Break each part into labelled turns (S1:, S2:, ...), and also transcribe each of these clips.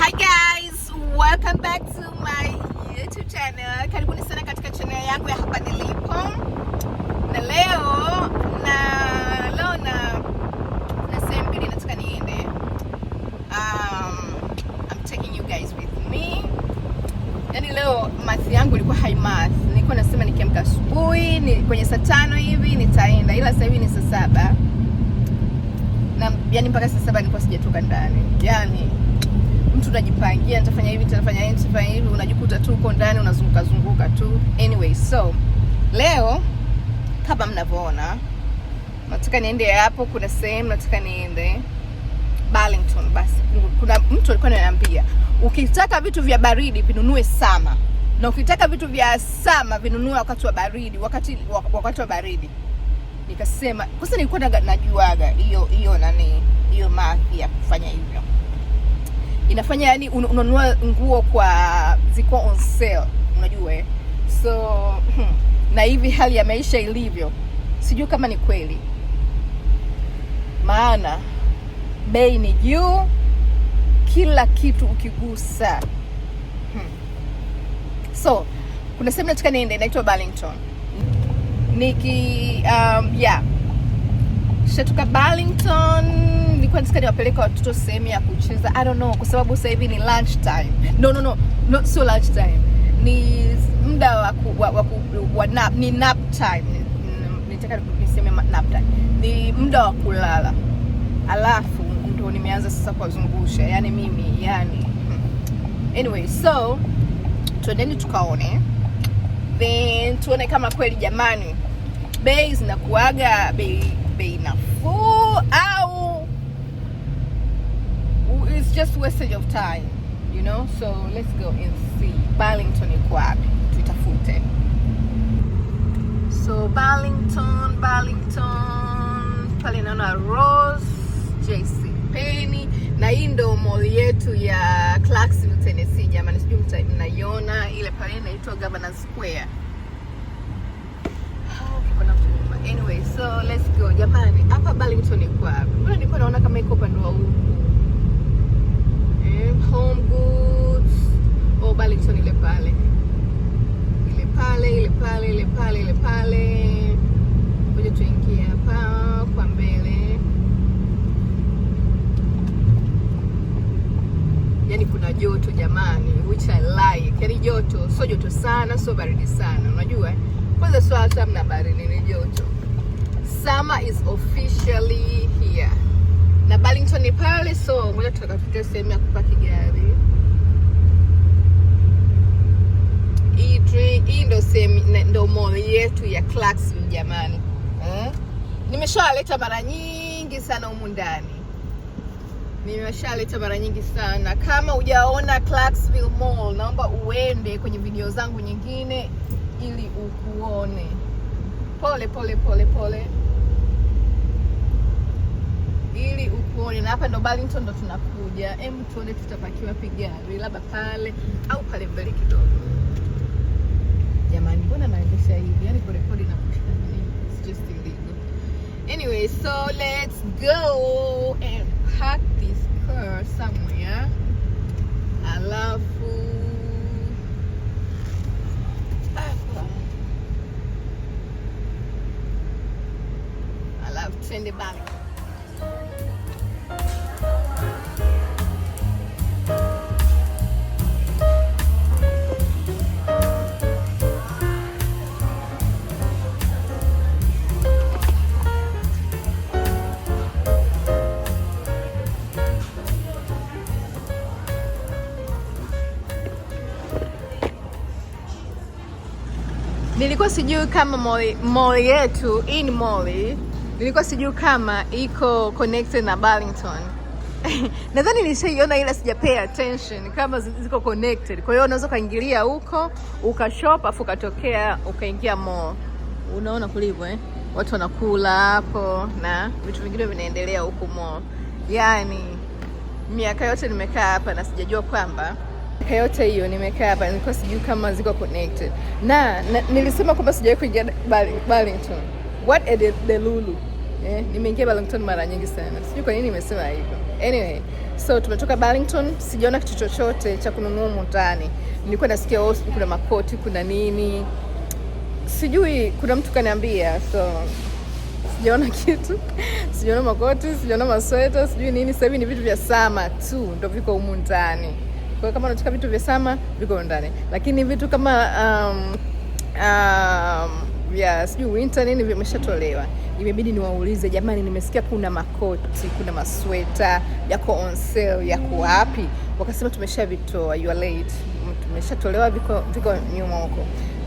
S1: Hi guys, welcome back to my YouTube channel. Karibuni sana katika channel yangu ya hapa nilipo. Na leo na sehemu mbili nataka niende. I'm taking you guys with me. Yaani leo math yangu ilikuwa high math. Nilikuwa nasema nikiamka asubuhi ni kwenye saa 5 hivi nitaenda, ila sasa hivi ni saa 7. Na yani mpaka saa 7 nilikuwa sijatoka ndani. Yaani mtu unajipangia nitafanya hivi, nitafanya hivi, unajikuta tu uko ndani unazunguka tu. Anyway, so leo kama mnavyoona nataka niende hapo, kuna sehemu nataka niende Burlington. Basi kuna mtu alikuwa ananiambia ukitaka vitu vya baridi vinunue sama, na ukitaka vitu vya sama vinunue wakati wa baridi, wakati wa baridi. Nikasema kwa sababu nilikuwa najuaga hiyo math ya kufanya hivyo. Inafanya yani unanunua nguo kwa ziko on sale, unajua so na hivi hali ya maisha ilivyo, sijui kama ni kweli, maana bei ni juu, kila kitu ukigusa. So kuna sehemu nataka niende inaitwa Burlington. Shatoka Burlington, nilikuwa nataka niwapeleke watoto sehemu ya kucheza. I don't know, kwa sababu sasa hivi ni lunch time. No, so lunch time. Ni muda wa nap, ni nap time. Nitaka niseme nap time. Ni muda wa kulala. Alafu ndio nimeanza sasa kuwazungusha. Yani mimi, Anyway, so tuendeni tukaone. Then tuone kama kweli jamani bei zinakuaga bei nafuu au it's just wastage of time, you know. So let's go and see Burlington iko wapi, tutafute. So Burlington pale naona Rose, JC Penney, na hii ndo mall yetu ya Clarksville, Tennessee. Jamani, sijui mnaiona ile pale inaitwa Governor Square. Anyway, so let's go. Jamani, hapa Burlington iko wapi? Mbona nilikuwa naona kama iko upande wa huko. Home Goods. Oh, Burlington ile pale. Ile pale. Ngoja tuingie hapa kwa mbele. Yaani kuna joto jamani, which I like. Yaani joto, sio joto sana, sio baridi sana. Unajua? Kwanza sio hata mna baridi, ni joto. Summer is officially here. Na Burlington ni pale, so ngoja tutakafikia sehemu ya kupaki gari. Hii ndo mall yetu ya Clarksville jamani. Nimeshaleta mara nyingi sana humu ndani. Kama hujaona Clarksville Mall, naomba uende kwenye video zangu nyingine ili ukuone. Pole. Ili ukuone. Na hapa ndo Burlington ndo tunakuja. Tuone tutapakiwa gari labda pale au pale mbele kidogo. Jamani, mbona naendesha hivi? Yaani pole na kushika nini? It's just illegal. Anyway, so let's go and park this car somewhere. Alafu twende Burlington. Nilikuwa sijui kama mall yetu hii ni mall. Nilikuwa sijui kama iko connected na Burlington. Nadhani nilishaiona ila sijapay attention kama ziko connected. Kwa hiyo unaweza kaingilia huko, ukashop afu ukatokea ukaingia mall. Unaona kulivyo watu wanakula hapo na vitu vingine vinaendelea huko mall. Yaani miaka yote nimekaa hapa na sijajua kwamba yote hiyo nimekaa hapa nilikuwa sijui kama ziko connected. Na nilisema kwamba sijawahi kuingia Burlington. What a delulu. Nimeingia Burlington mara nyingi sana. Sijui kwa nini nimesema hivyo. Anyway, so tumetoka Burlington, sijaona kitu chochote cha kununua mundani. Nilikuwa nasikia kuna makoti, kuna nini. Sijui, kuna mtu kaniambia, so sijaona kitu. Sijaona makoti, sijaona masweta, sijui nini. Sasa hivi ni vitu vya summer tu ndio viko humu ndani. Kwa kama unataka vitu vya summer viko ndani. Lakini vitu kama sijui winter nini vimeshatolewa. Imebidi niwaulize, jamani, nimesikia kuna makoti, kuna masweta yako on sale, yako wapi? Wakasema tumeshavitoa, you are late. Tumeshatolewa, viko nyuma huko.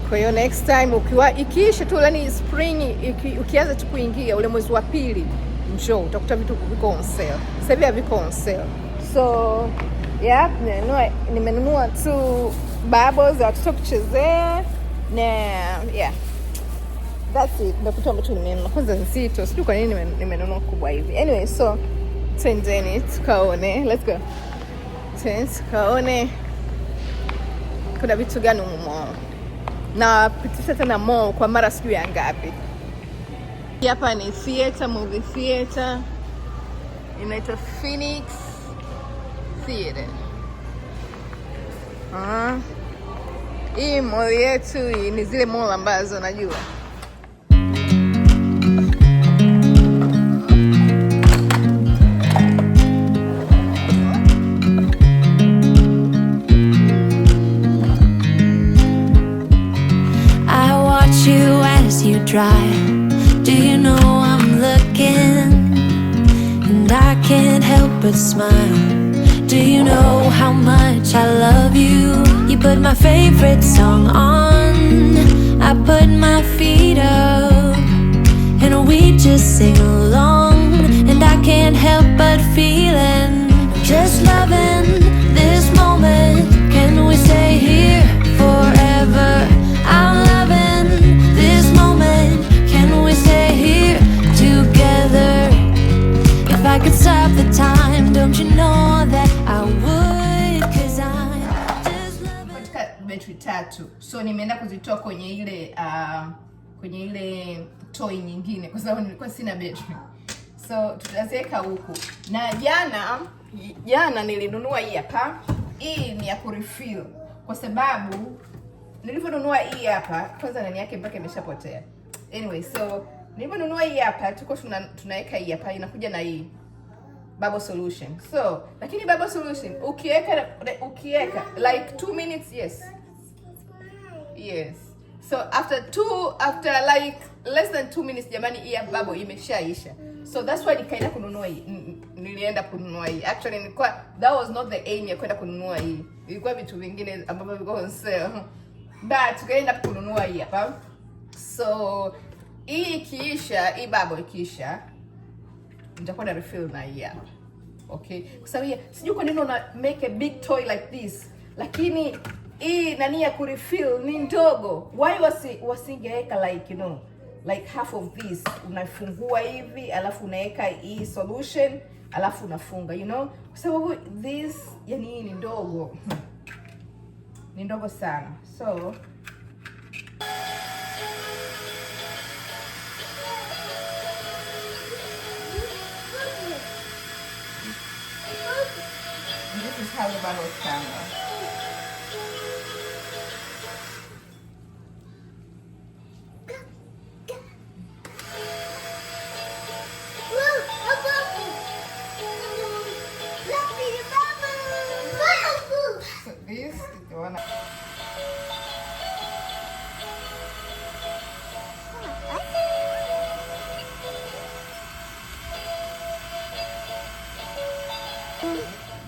S1: Kwa hiyo next time ikiisha tu yani spring ukianza tu kuingia ule mwezi wa pili, njoo utakuta vitu viko on sale. Sasa hivi haviko on sale. So yeah, nimenunua tu bubbles za watoto kuchezea na yeah. That's it. Ndio kitu ambacho nimenunua. Kwanza nzito. Sijui kwa nini nimenunua kubwa hivi. Anyway, so twendeni tukaone. Let's go. Tukaone kuna vitu gani humo. Na pitisha tena mall kwa mara sijui ya ngapi. Hapa ni theater, movie theater. Inaitwa Phoenix Theater. Hii mall yetu ni zile mall ambazo najua.
S2: Drive. Do you know I'm looking and I can't help but smile? Do you know how much I love you? You put my favorite song on, I put my feet up, and we just sing along. And I can't help but feeling, just loving this moment. Can we stay here forever? I'm loving this moment. Can we stay here together? If I could stop the time, don't you know that I would? 'Cause I'm just loving.
S1: Battery tatu. So nimeenda kuzitoa kwenye ile toy nyingine kwa sababu nilikuwa sina battery. So tutaziweka huku. Na jana nilinunua hii hapa. Hii ni ya kurefill kwa sababu nilivyonunua hii hapa kwanza ndani yake mpaka imeshapotea. Anyway, so nilivyonunua hii hapa tuko tunaweka hii hapa, inakuja na hii bubble solution. So lakini bubble solution ukiweka like 2 minutes, yes. So after like less than 2 minutes jamani, hii bubble imeshaisha. So that's why nikaenda kununua hii. Nilienda kununua hii. Actually that was not the aim ya kwenda kununua hii. Ilikuwa vitu vingine ambavyo viko on sale. But tukaenda kununua hii hapa. So hii ikiisha, hii bubble ikiisha, nitakuwa na refill na hii hapa. Okay? Kwa sababu sijui kwa nini una make a big toy like this. Lakini hii nani ya kurefill ni ndogo. Why wasingeweka like like half of this, unafungua hivi alafu unaweka hii solution alafu unafunga, kwa sababu this yani ni ndogo. Ni ndogo sana. So this is how the bubbles come.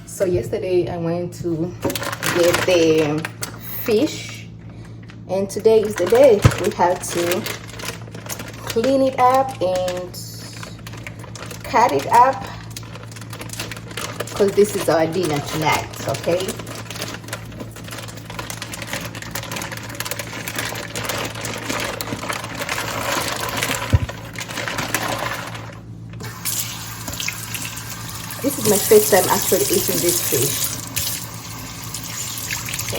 S1: So yesterday I went to get the fish, and today is the day we have to clean it up and cut it up because this is our dinner tonight, okay? This is my first time actually eating this fish. So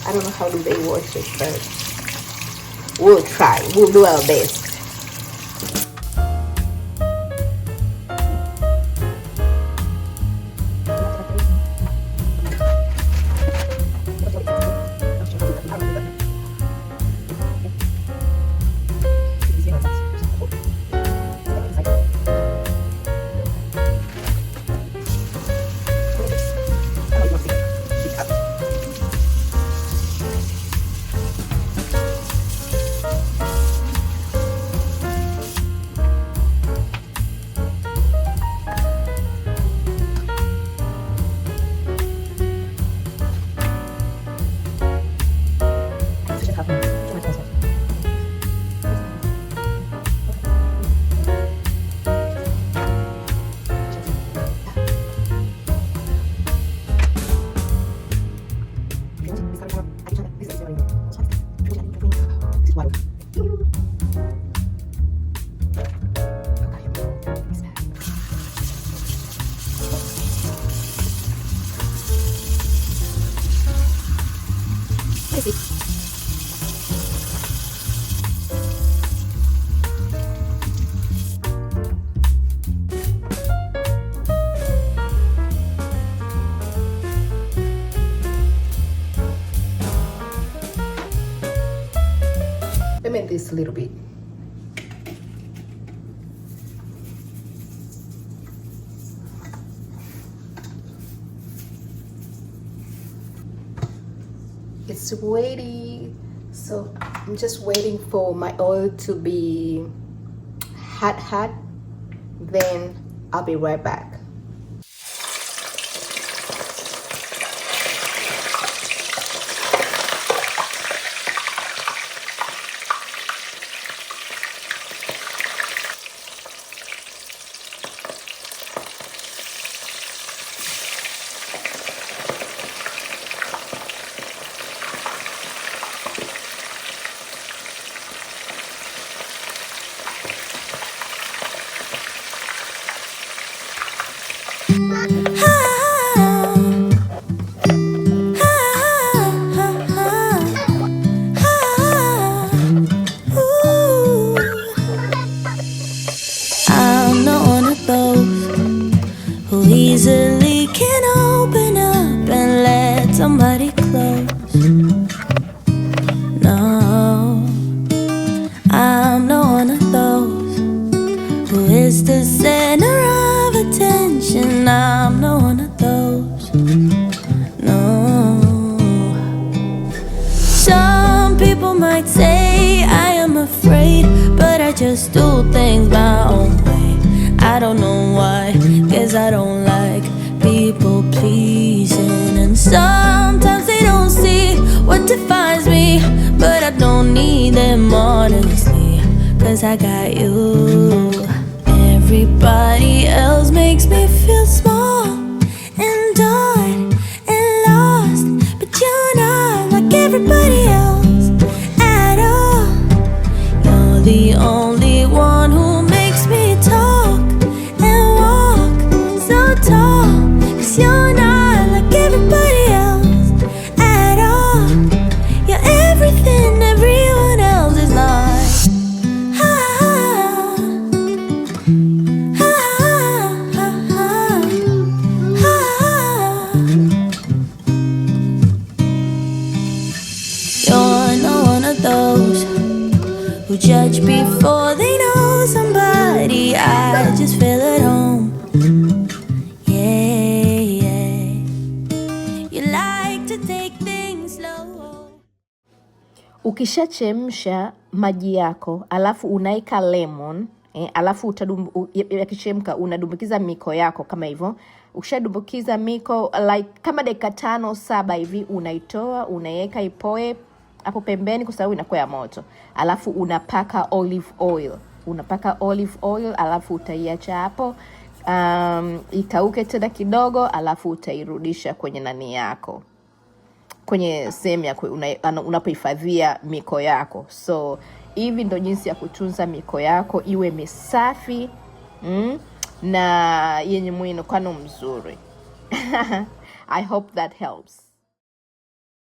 S1: I don't know how do they wash it, but we'll try. We'll do our best. What is it? Let me this a little bit. It's ready, so I'm just waiting for my oil to be hot, then I'll be right back.
S2: I'm not one of those who easily can open up and let somebody close. No, I'm not one of those who is the center of attention. I'm not one of those. No. Some people might say I am afraid, but I just do things my own way. I don't know why, guess I don't like people pleasing. And sometimes they don't see what defines me, but I don't need them honestly, cause I got you. Everybody else makes me feel small and dark and lost, but you're not like everybody else at all. You're the only one who makes me talk and walk so tall, cause you're not like everybody else at all. You're everything everyone else is not. You're not one of those who judge before they know somebody. I just feel at home. Yeah, yeah. You like to take things slow.
S1: Ukishachemsha maji yako, alafu unaika lemon, alafu yakichemka unadumbukiza miko yako kama hivyo. Ukishadumbukiza miko like kama dakika 5-7 hivi, unaitoa, unaiweka ipoe hapo pembeni kwa sababu inakuwa ya moto. Alafu unapaka olive oil, alafu utaiacha hapo ikauke tena kidogo, alafu utairudisha kwenye nani yako, kwenye sehemu ya unapohifadhia miko yako. So hivi ndo jinsi ya kutunza miko yako iwe misafi na yenye muonekano mzuri. I hope that helps.